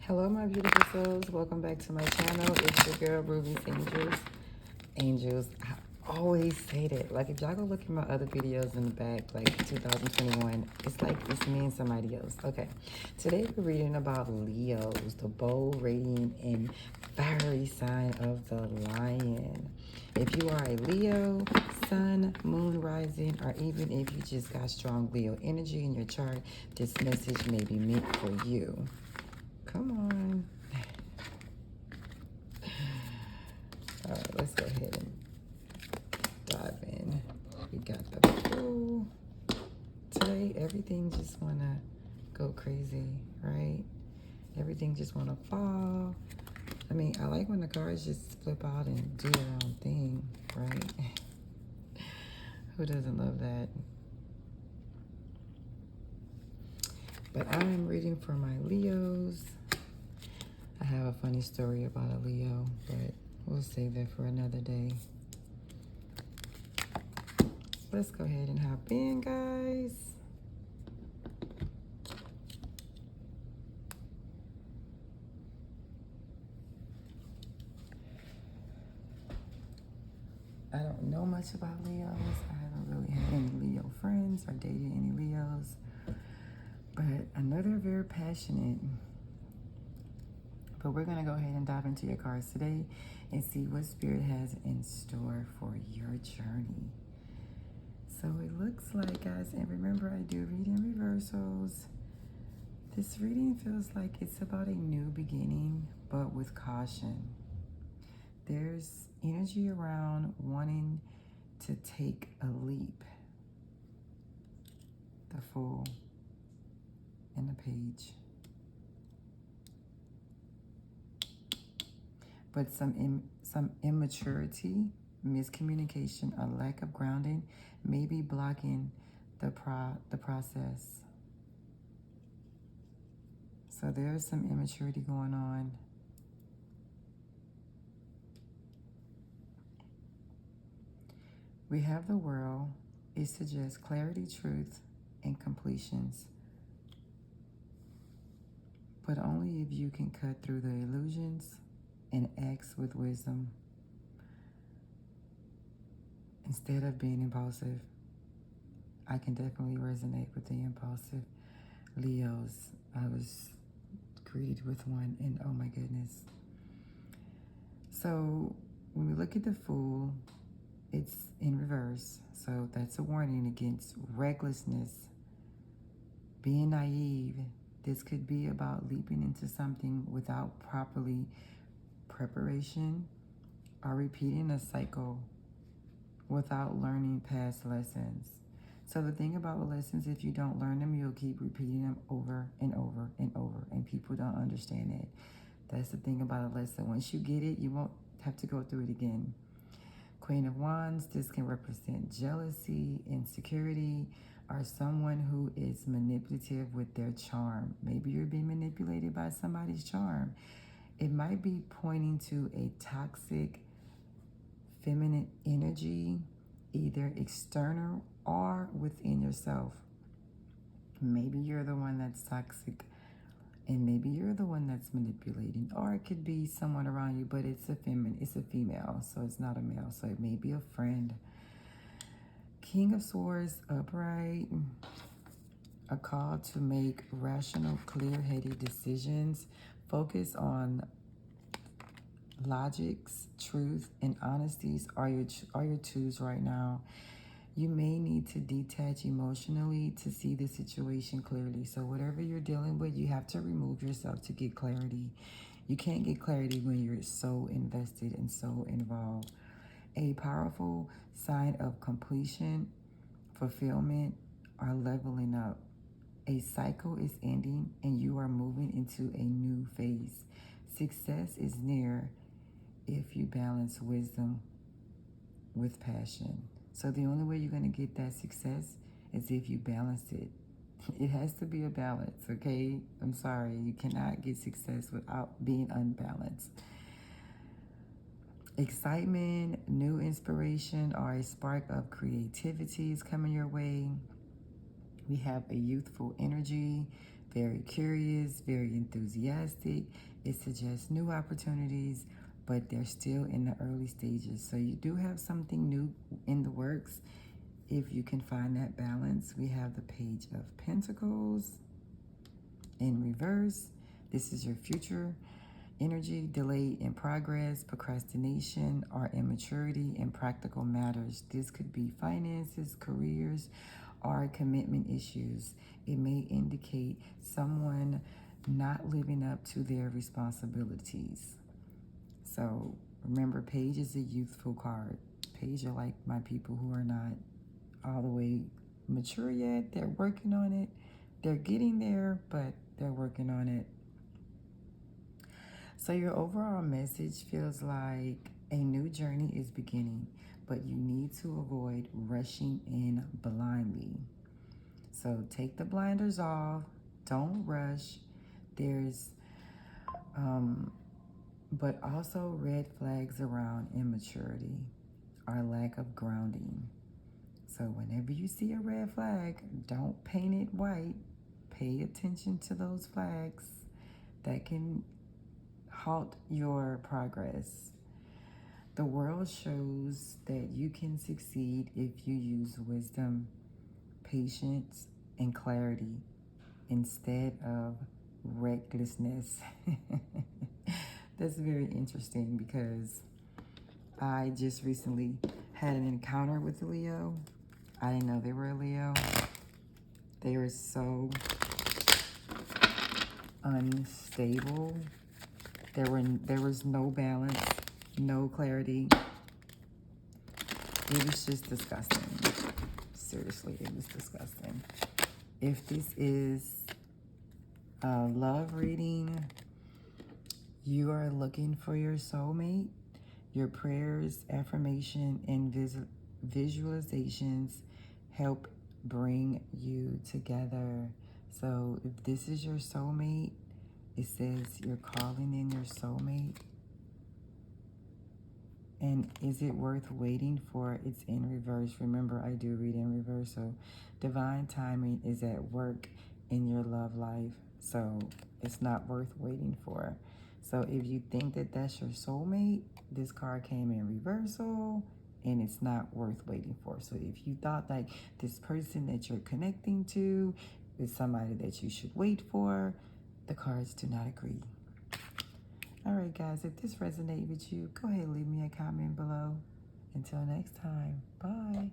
Hello, my beautiful souls. Welcome back to my channel. It's your girl, Ruby's Angels. Angels, I always say that. Like, if y'all go look at my other videos in the back, like 2021, it's like it's me and somebody else. Okay, today we're reading about Leos, the bold, radiant, and fiery sign of the lion. If you are a Leo, sun, moon, rising, or even if you just got strong Leo energy in your chart, this message may be meant for you. Come on. All right, let's go ahead and dive in. We got the Fool. Today, everything just wanna go crazy, right? Everything just wanna fall. I mean, I like when the cards just flip out and do their own thing, right? Who doesn't love that? But I'm reading for my Leos. I have a funny story about a Leo, but we'll save that for another day. Let's go ahead and hop in, guys. I don't know much about Leos. I haven't really had any Leo friends or dated any Leos. But I know they're very passionate. But we're going to go ahead and dive into your cards today and see what Spirit has in store for your journey. So it looks like, guys, and remember I do read in reversals. This reading feels like it's about a new beginning, but with caution. There's energy around wanting to take a leap. The Fool and the Page. But some immaturity, miscommunication, a lack of grounding may be blocking the process. So there's some immaturity going on. We have the World. It suggests clarity, truth, and completions. But only if you can cut through the illusions and acts with wisdom. Instead of being impulsive, I can definitely resonate with the impulsive Leos. I was greeted with one, and oh my goodness. So when we look at the Fool, it's in reverse. So that's a warning against recklessness, being naive. This could be about leaping into something without properly preparation or repeating a cycle without learning past lessons. So the thing about lessons, if you don't learn them, you'll keep repeating them over and over and over, and people don't understand it. That's the thing about a lesson. Once you get it, you won't have to go through it again. Queen of Wands, this can represent jealousy, insecurity, or someone who is manipulative with their charm. Maybe you're being manipulated by somebody's charm. It might be pointing to a toxic feminine energy, either external or within yourself. Maybe you're the one that's toxic, and maybe you're the one that's manipulating, or it could be someone around you, but it's a female, so it's not a male. So it may be a friend. King of Swords upright, a call to make rational, clear-headed decisions. Focus on logics, truth, and honesties are your twos right now. You may need to detach emotionally to see the situation clearly. So whatever you're dealing with, you have to remove yourself to get clarity. You can't get clarity when you're so invested and so involved. A powerful sign of completion, fulfillment, or leveling up. A cycle is ending and you are moving into a new phase. Success is near if you balance wisdom with passion. So the only way you're going to get that success is if you balance it. It has to be a balance, okay? I'm sorry, you cannot get success without being unbalanced. Excitement, new inspiration, or a spark of creativity is coming your way. We have a youthful energy. very curious, very enthusiastic. It suggests new opportunities, but they're still in the early stages. So you do have something new in the works if you can find that balance. We have the Page of Pentacles in reverse. This is your future energy, delay in progress, procrastination, or immaturity in practical matters. This could be finances, careers, or commitment issues. It may indicate someone not living up to their responsibilities. So remember, Page is a youthful card. Page are like my people who are not all the way mature yet. They're working on it. They're getting there, but they're working on it. So your overall message feels like a new journey is beginning, but you need to avoid rushing in blindly. So take the blinders off. Don't rush. There's, but also red flags around immaturity or lack of grounding. So whenever you see a red flag, don't paint it white. Pay attention to those flags that can halt your progress. The world shows that you can succeed if you use wisdom, patience, and clarity instead of recklessness. That's very interesting because I just recently had an encounter with a Leo. I didn't know they were a Leo. They were so unstable. There was no balance, no clarity. It was just disgusting. Seriously, it was disgusting. If this is a love reading, you are looking for your soulmate. Your prayers, affirmation, and visualizations help bring you together. So if this is your soulmate, it says you're calling in your soulmate. And is it worth waiting for? It's in reverse. Remember, I do read in reverse. So divine timing is at work in your love life. So it's not worth waiting for. So if you think that that's your soulmate, this card came in reversal and it's not worth waiting for. So if you thought like this person that you're connecting to is somebody that you should wait for, the cards do not agree. All right, guys, if this resonated with you, go ahead and leave me a comment below. Until next time, bye.